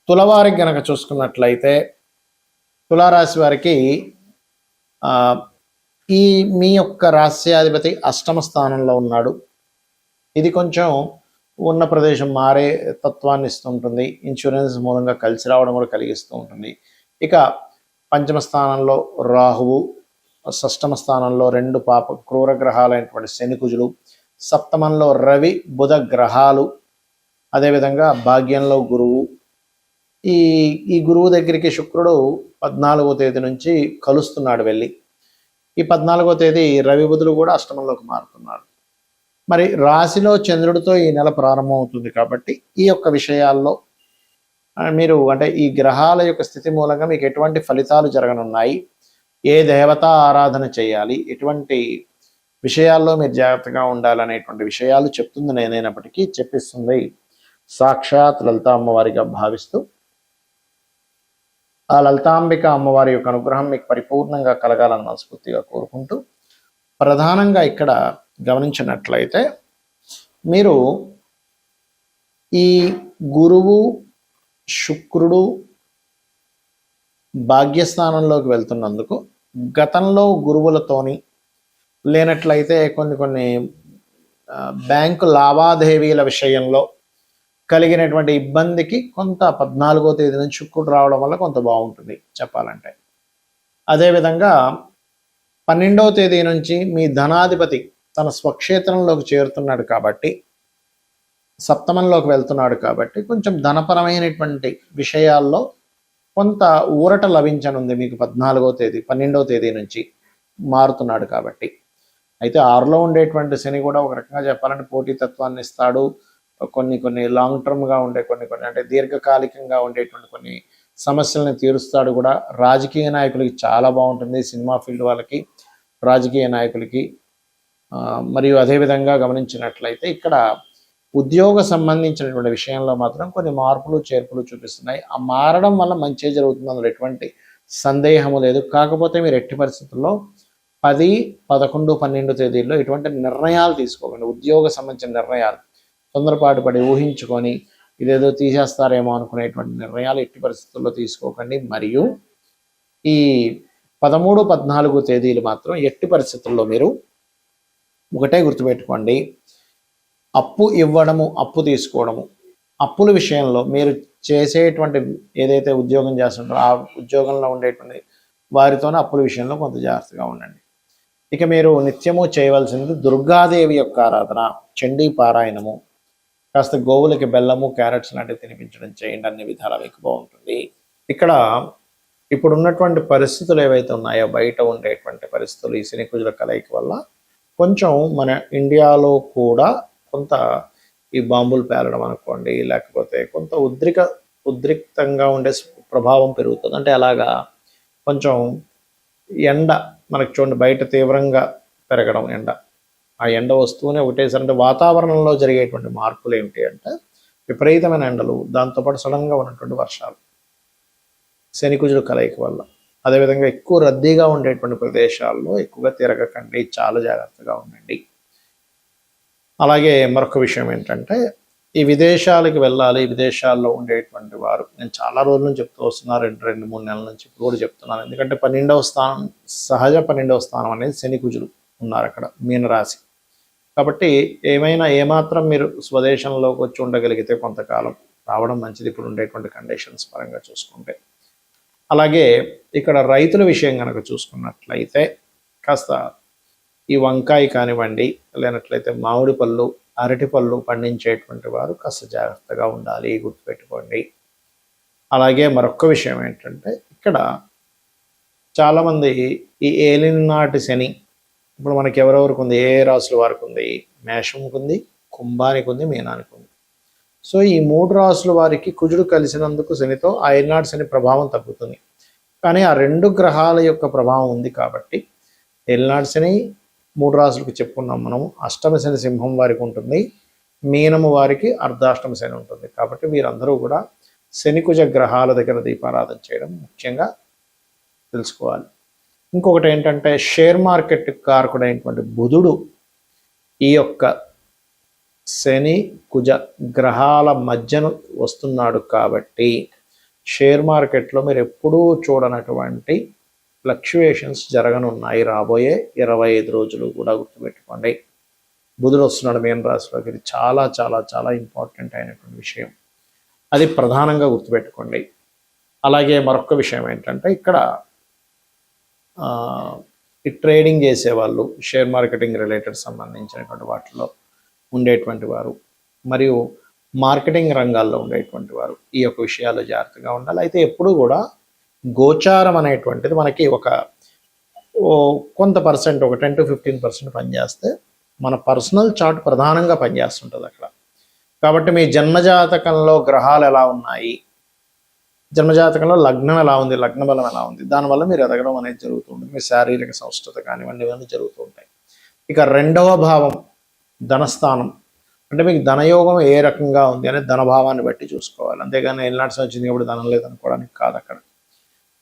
తులవారికి గనక చూసుకున్నట్లయితే తులారాశి వారికి ఈ మీ యొక్క రాశ్యాధిపతి అష్టమ స్థానంలో ఉన్నాడు. ఇది కొంచెం ఉన్న ప్రదేశం మారే తత్వాన్ని ఇస్తుంటుంది. ఇన్సూరెన్స్ మూలంగా కలిసి రావడం కూడా కలిగిస్తూ ఉంటుంది. ఇక పంచమ స్థానంలో రాహువు, షష్టమ స్థానంలో రెండు క్రూర గ్రహాలైనటువంటి శని కుజులు, సప్తమంలో రవి బుధ గ్రహాలు, అదేవిధంగా భాగ్యంలో గురువు. ఈ గురువు దగ్గరికి శుక్రుడు 14వ తేదీ నుంచి కలుస్తున్నాడు వెళ్ళి. ఈ 14వ తేదీ రవి బుధులు కూడా అష్టమంలోకి మారుతున్నాడు. మరి రాశిలో చంద్రుడితో ఈ నెల ప్రారంభమవుతుంది కాబట్టి ఈ యొక్క విషయాల్లో మీరు అంటే ఈ గ్రహాల యొక్క స్థితి మూలంగా మీకు ఎటువంటి ఫలితాలు జరగనున్నాయి, ఏ దేవత ఆరాధన చేయాలి, ఎటువంటి విషయాల్లో మీరు జాగ్రత్తగా ఉండాలనేటువంటి విషయాలు చెప్తుంది నేనైనప్పటికీ చెప్పిస్తుంది సాక్షాత్ లలిత అమ్మవారిగా భావిస్తూ ఆ లలితాంబిక అమ్మవారి యొక్క అనుగ్రహం మీకు పరిపూర్ణంగా కలగాలని మనస్ఫూర్తిగా కోరుకుంటూ, ప్రధానంగా ఇక్కడ గమనించినట్లయితే మీరు ఈ గురువు శుక్రుడు భాగ్యస్థానంలోకి వెళ్తున్నందుకు గతంలో గురువులతోని లేనట్లయితే కొన్ని బ్యాంకు లావాదేవీల విషయంలో కలిగినటువంటి ఇబ్బందికి కొంత 14వ తేదీ నుంచి శుక్రుడు రావడం వల్ల కొంత బాగుంటుంది చెప్పాలంటే. అదేవిధంగా 12వ తేదీ నుంచి మీ ధనాధిపతి తన స్వక్షేత్రంలోకి చేరుతున్నాడు కాబట్టి, సప్తమంలోకి వెళ్తున్నాడు కాబట్టి కొంచెం ధనపరమైనటువంటి విషయాల్లో కొంత ఊరట లభించనుంది మీకు 12వ తేదీ నుంచి మారుతున్నాడు కాబట్టి. అయితే 6లో ఉండేటువంటి శని కూడా ఒక రకంగా చెప్పాలంటే పోటీతత్వాన్ని ఇస్తాడు. కొన్ని లాంగ్ టర్మ్గా ఉండే కొన్ని అంటే దీర్ఘకాలికంగా ఉండేటువంటి కొన్ని సమస్యలను తీరుస్తాడు కూడా. రాజకీయ నాయకులకి చాలా బాగుంటుంది, సినిమా ఫీల్డ్ వాళ్ళకి, రాజకీయ నాయకులకి. మరియు అదేవిధంగా గమనించినట్లయితే ఇక్కడ ఉద్యోగ సంబంధించినటువంటి విషయంలో మాత్రం కొన్ని మార్పులు చేర్పులు చూపిస్తున్నాయి. ఆ మారడం వల్ల మంచి జరుగుతుంది, అందులో ఎటువంటి సందేహము లేదు. కాకపోతే మీరు ఎట్టి పరిస్థితుల్లో 10, 11, 12 తేదీల్లో ఎటువంటి నిర్ణయాలు తీసుకోకండి. ఉద్యోగ సంబంధించిన నిర్ణయాలు తొందరపాటు పడి ఊహించుకొని ఇదేదో తీసేస్తారేమో అనుకునేటువంటి నిర్ణయాలు ఎట్టి పరిస్థితుల్లో తీసుకోకండి. మరియు ఈ 13, 14 తేదీలు మాత్రం ఎట్టి పరిస్థితుల్లో మీరు ఒకటే గుర్తుపెట్టుకోండి, అప్పు ఇవ్వడము, అప్పు తీసుకోవడము, అప్పుల విషయంలో మీరు చేసేటువంటి ఏదైతే ఉద్యోగం చేస్తుంటారో ఆ ఉద్యోగంలో ఉండేటువంటి వారితోనే అప్పుల విషయంలో కొంత జాగ్రత్తగా ఉండండి. ఇక మీరు నిత్యము చేయవలసింది దుర్గాదేవి యొక్క ఆరాధన, చండీ పారాయణము, కాస్త గోవులకి బెల్లము, క్యారెట్స్ లాంటివి తినిపించడం చేయండి. అన్ని విధాలా మీకు బాగుంటుంది. ఇక్కడ ఇప్పుడు ఉన్నటువంటి పరిస్థితులు ఏవైతే ఉన్నాయో, బయట ఉండేటువంటి పరిస్థితులు ఈ శని కుజుల కలయిక వల్ల కొంచెం మన ఇండియాలో కూడా కొంత ఈ బాంబులు పేలడం అనుకోండి, లేకపోతే కొంత ఉద్రిక్తంగా ఉండే ప్రభావం పెరుగుతుంది. అంటే అలాగా కొంచెం ఎండ మనకు చూడండి బయట తీవ్రంగా పెరగడం, ఆ ఎండ వస్తూనే ఒకటేసారి అంటే వాతావరణంలో జరిగేటువంటి మార్పులు ఏమిటి అంటే విపరీతమైన ఎండలు, దాంతోపాటు సడన్గా ఉన్నటువంటి వర్షాలు శని కుజుల కలయిక వల్ల. అదేవిధంగా ఎక్కువ రద్దీగా ఉండేటువంటి ప్రదేశాల్లో ఎక్కువగా తిరగకండి, చాలా జాగ్రత్తగా ఉండండి. అలాగే మరొక విషయం ఏంటంటే ఈ విదేశాలకు వెళ్ళాలి, విదేశాల్లో ఉండేటువంటి వారు, నేను చాలా రోజుల నుంచి చెప్తూ వస్తున్నాను, 2-3 నెలల నుంచి ఇప్పుడు కూడా చెప్తున్నాను. ఎందుకంటే 12వ స్థానం, సహజ 12వ స్థానం అనేది శని కుజులు ఉన్నారు అక్కడ, మీనరాశి. కాబట్టి ఏమాత్రం మీరు స్వదేశంలోకి వచ్చి ఉండగలిగితే కొంతకాలం రావడం మంచిది ఇప్పుడు ఉండేటువంటి కండిషన్స్ పరంగా చూసుకుంటే. అలాగే ఇక్కడ రైతుల విషయం కనుక చూసుకున్నట్లయితే కాస్త ఈ వంకాయ కానివ్వండి, లేనట్లయితే మామిడి పళ్ళు, అరటి పళ్ళు పండించేటువంటి వారు కాస్త జాగ్రత్తగా ఉండాలి, గుర్తుపెట్టుకోండి. అలాగే మరొక విషయం ఏంటంటే ఇక్కడ చాలామంది ఈ ఏలినాటి శని ఇప్పుడు మనకి ఎవరెవరికి ఉంది, ఏ రాసుల వారికి ఉంది, మేషంకి ఉంది, కుంభానికి ఉంది, మీనానికి ఉంది. సో ఈ 3 రాసుల వారికి కుజుడు కలిసినందుకు శనితో ఆ ఏలినాటి శని ప్రభావం తగ్గుతుంది. కానీ ఆ 2 గ్రహాల యొక్క ప్రభావం ఉంది కాబట్టి ఏలినాటి శని 3 రాసులకు చెప్పుకున్నాం మనం. అష్టమ శని సింహం వారికి ఉంటుంది, మీనము వారికి అర్ధాష్టమ శని ఉంటుంది. కాబట్టి వీరందరూ కూడా శని కుజ గ్రహాల దగ్గర దీపారాధన చేయడం ముఖ్యంగా తెలుసుకోవాలి. ఇంకొకటి ఏంటంటే షేర్ మార్కెట్ కారకుడైనటువంటి బుధుడు ఈ యొక్క శని కుజ గ్రహాల మధ్యను వస్తున్నాడు కాబట్టి షేర్ మార్కెట్లో మీరు ఎప్పుడూ చూడనటువంటి ఫ్లక్చుయేషన్స్ జరగనున్నాయి రాబోయే 25 రోజులు కూడా గుర్తుపెట్టుకోండి. బుధుడు వస్తున్నాడు మీన రాశిలోకి. ఇది చాలా చాలా చాలా ఇంపార్టెంట్ అయినటువంటి విషయం. అది ప్రధానంగా గుర్తుపెట్టుకోండి. అలాగే మరొక విషయం ఏంటంటే ఇక్కడ ఈ ట్రేడింగ్ చేసేవాళ్ళు, షేర్ మార్కెటింగ్ రిలేటెడ్ సంబంధించినటువంటి వాటిలో ఉండేటువంటి వారు, మరియు మార్కెటింగ్ రంగాల్లో ఉండేటువంటి వారు ఈ యొక్క విషయాల్లో జాగ్రత్తగా ఉండాలి. అయితే ఎప్పుడు కూడా గోచారం అనేటువంటిది మనకి కొంత పర్సెంట్, ఒక 10 to 15% పనిచేస్తే మన పర్సనల్ చార్ట్ ప్రధానంగా పనిచేస్తుంటుంది అక్కడ. కాబట్టి మీ జన్మజాతకంలో గ్రహాలు ఎలా ఉన్నాయి, జన్మజాతకంలో లగ్నం ఎలా ఉంది, లగ్న బలం ఎలా ఉంది, దానివల్ల మీరు ఎదగడం అనేది జరుగుతూ ఉంటుంది. మీ శారీరక సంస్కృత కానివ్వండి, ఇవన్నీ జరుగుతూ ఉంటాయి. ఇక రెండవ భావం ధనస్థానం, అంటే మీకు ధనయోగం ఏ రకంగా ఉంది అనేది ధనభావాన్ని బట్టి చూసుకోవాలి. అంతేగాని ఎల్నాడ్స్ వచ్చింది కాబట్టి ధనం లేదనుకోవడానికి కాదు అక్కడ.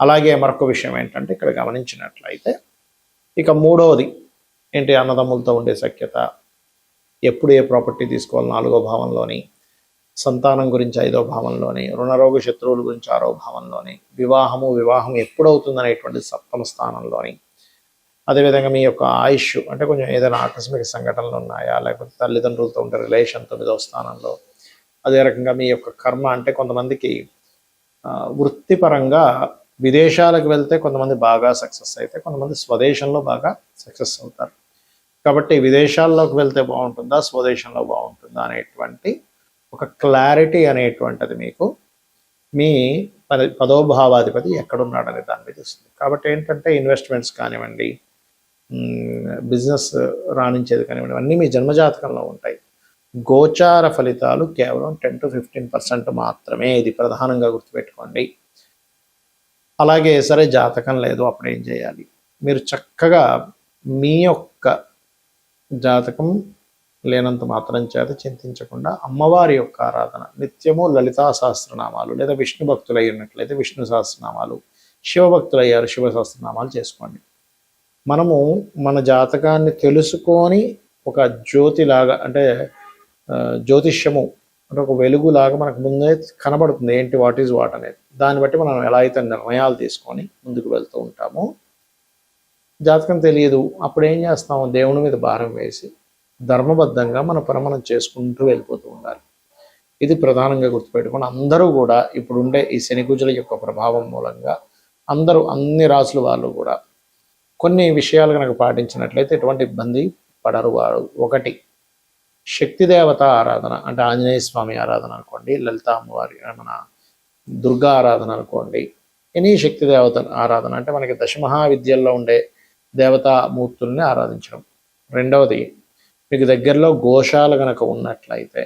అలాగే మరొక విషయం ఏంటంటే ఇక్కడ గమనించినట్లయితే ఇక మూడవది ఏంటి, అన్నదమ్ములతో ఉండే సఖ్యత, ఎప్పుడు ఏ ప్రాపర్టీ తీసుకోవాలి 4వ భావంలోని, సంతానం గురించి 5వ భావంలోని, రుణరోగ శత్రువుల గురించి 6వ భావంలోని, వివాహం ఎప్పుడవుతుంది అనేటువంటి 7వ స్థానంలోని, అదేవిధంగా మీ యొక్క ఆయుష్ అంటే కొంచెం ఏదైనా ఆకస్మిక సంఘటనలు ఉన్నాయా, లేకపోతే తల్లిదండ్రులతో ఉండే రిలేషన్ 9వ స్థానంలో, అదే రకంగా మీ యొక్క కర్మ అంటే కొంతమందికి వృత్తిపరంగా విదేశాలకు వెళ్తే కొంతమంది బాగా సక్సెస్ అయితే, కొంతమంది స్వదేశంలో బాగా సక్సెస్ అవుతారు. కాబట్టి విదేశాల్లోకి వెళ్తే బాగుంటుందా, స్వదేశంలో బాగుంటుందా అనేటువంటి ఒక క్లారిటీ అనేటువంటిది మీకు మీ 10వ భావాధిపతి ఎక్కడున్నాడనే దాని మీద వస్తుంది. కాబట్టి ఏంటంటే ఇన్వెస్ట్మెంట్స్ కానివ్వండి, బిజినెస్ రాణించేది కానివ్వండి, అన్నీ మీ జన్మజాతకంలో ఉంటాయి. గోచార ఫలితాలు కేవలం 10 to 15% మాత్రమే. ఇది ప్రధానంగా గుర్తుపెట్టుకోండి. అలాగే సరే జాతకం లేదు, అప్పుడు ఏం చేయాలి? మీరు చక్కగా మీ యొక్క జాతకం లేనంత మాత్రం చేత చింతించకుండా అమ్మవారి యొక్క ఆరాధన నిత్యము లలితా సహస్రనామాలు, లేదా విష్ణు భక్తులు అయి ఉన్నట్లయితే విష్ణు సహస్రనామాలు, శివభక్తులు అయ్యారు శివ సహస్రనామాలు చేసుకోండి. మనము మన జాతకాన్ని తెలుసుకొని ఒక జ్యోతిలాగా, అంటే జ్యోతిష్యము అంటే ఒక వెలుగులాగా మనకు ముందే కనబడుతుంది ఏంటి, వాట్ ఈజ్ వాట్ అనేది. దాన్ని బట్టి మనం ఎలా అయితే నిర్ణయాలు తీసుకొని ముందుకు వెళ్తూ ఉంటామో, జాతకం తెలియదు అప్పుడు ఏం చేస్తాము, దేవుని మీద భారం వేసి ధర్మబద్ధంగా మన పని మనం చేసుకుంటూ వెళ్ళిపోతూ ఉండాలి. ఇది ప్రధానంగా గుర్తుపెట్టుకుని అందరూ కూడా ఇప్పుడుండే ఈ శనికుజుల యొక్క ప్రభావం మూలంగా అందరూ అన్ని రాసుల వాళ్ళు కూడా కొన్ని విషయాలు కనుక పాటించినట్లయితే ఎటువంటి ఇబ్బంది పడరు వారు. ఒకటి, శక్తి దేవత ఆరాధన, అంటే ఆంజనేయ స్వామి ఆరాధన అనుకోండి, లలిత అమ్మవారి మన దుర్గా ఆరాధన అనుకోండి, ఎనీ శక్తి దేవత ఆరాధన అంటే మనకి దశమహావిద్యల్లో ఉండే దేవతామూర్తుల్ని ఆరాధించడం. రెండవది, మీకు దగ్గరలో గోశాల కనుక ఉన్నట్లయితే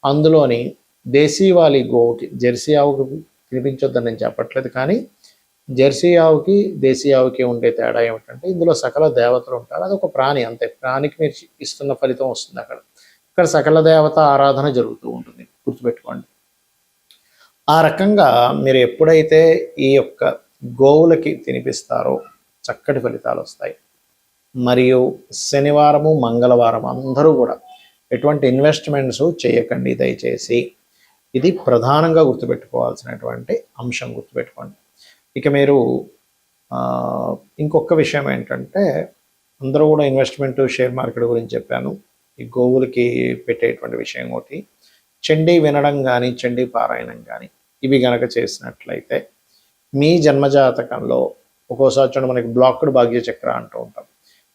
అందులోని దేశీవాలి గోవుకి, జెర్సీ ఆవుకి తినిపించొద్దని నేను చెప్పట్లేదు, కానీ జెర్సీ ఆవుకి దేశీ ఆవుకి ఉండే తేడా ఏమిటంటే ఇందులో సకల దేవతలు ఉంటారు. అదొక ప్రాణి, అంతే. ప్రాణికి మీరు ఇస్తున్న ఫలితం వస్తుంది అక్కడ. ఇక్కడ సకల దేవత ఆరాధన జరుగుతూ ఉంటుంది, గుర్తుపెట్టుకోండి. ఆ రకంగా మీరు ఎప్పుడైతే ఈ యొక్క గోవులకి తినిపిస్తారో చక్కటి ఫలితాలు వస్తాయి. మరియు శనివారము మంగళవారం అందరూ కూడా ఎటువంటి ఇన్వెస్ట్మెంట్స్ చేయకండి దయచేసి. ఇది ప్రధానంగా గుర్తుపెట్టుకోవాల్సినటువంటి అంశం, గుర్తుపెట్టుకోండి. ఇక మీరు ఇంకొక విషయం ఏంటంటే, అందరూ కూడా ఇన్వెస్ట్మెంట్ షేర్ మార్కెట్ గురించి చెప్పాను. ఈ గోవులకి పెట్టేటువంటి విషయం ఒకటి, చండీ వినడం కానీ చండీ పారాయణం కానీ ఇవి గనక చేసినట్లయితే మీ జన్మజాతకంలో ఒక్కోసారి చూడండి మనకి బ్లాక్డ్ భాగ్య చక్ర అంటూ ఉంటాం.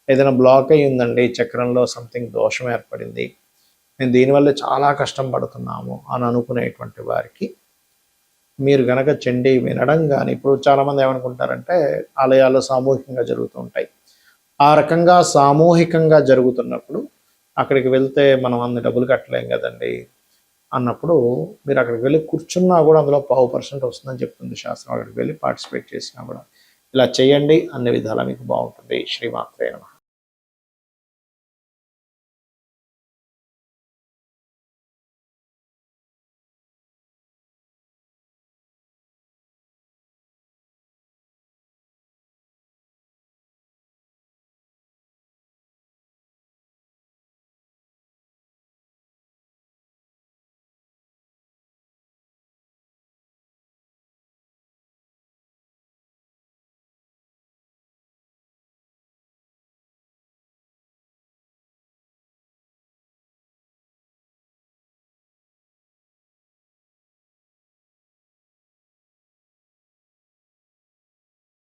ఏదైనా బ్లాక్ అయ్యి ఉందండి, చక్రంలో సంథింగ్ దోషం ఏర్పడింది, మేము దీనివల్ల చాలా కష్టం పడుతున్నాము అని అనుకునేటువంటి వారికి మీరు గనక చండీ వినడం కానీ, ఇప్పుడు చాలామంది ఏమనుకుంటారంటే ఆలయాల్లో సామూహికంగా జరుగుతూ ఉంటాయి. ఆ రకంగా సామూహికంగా జరుగుతున్నప్పుడు అక్కడికి వెళ్తే మనం అన్ని డబ్బులు కట్టలేం కదండి అన్నప్పుడు మీరు అక్కడికి వెళ్ళి కూర్చున్నా కూడా అందులో 0.5% వస్తుందని చెప్తుంది శాస్త్రం. అక్కడికి వెళ్ళి పార్టిసిపేట్ చేసినా కూడా ఇలా చేయండి, అన్ని విధాలా మీకు బాగుంటుంది. శ్రీమాత్రే నమః.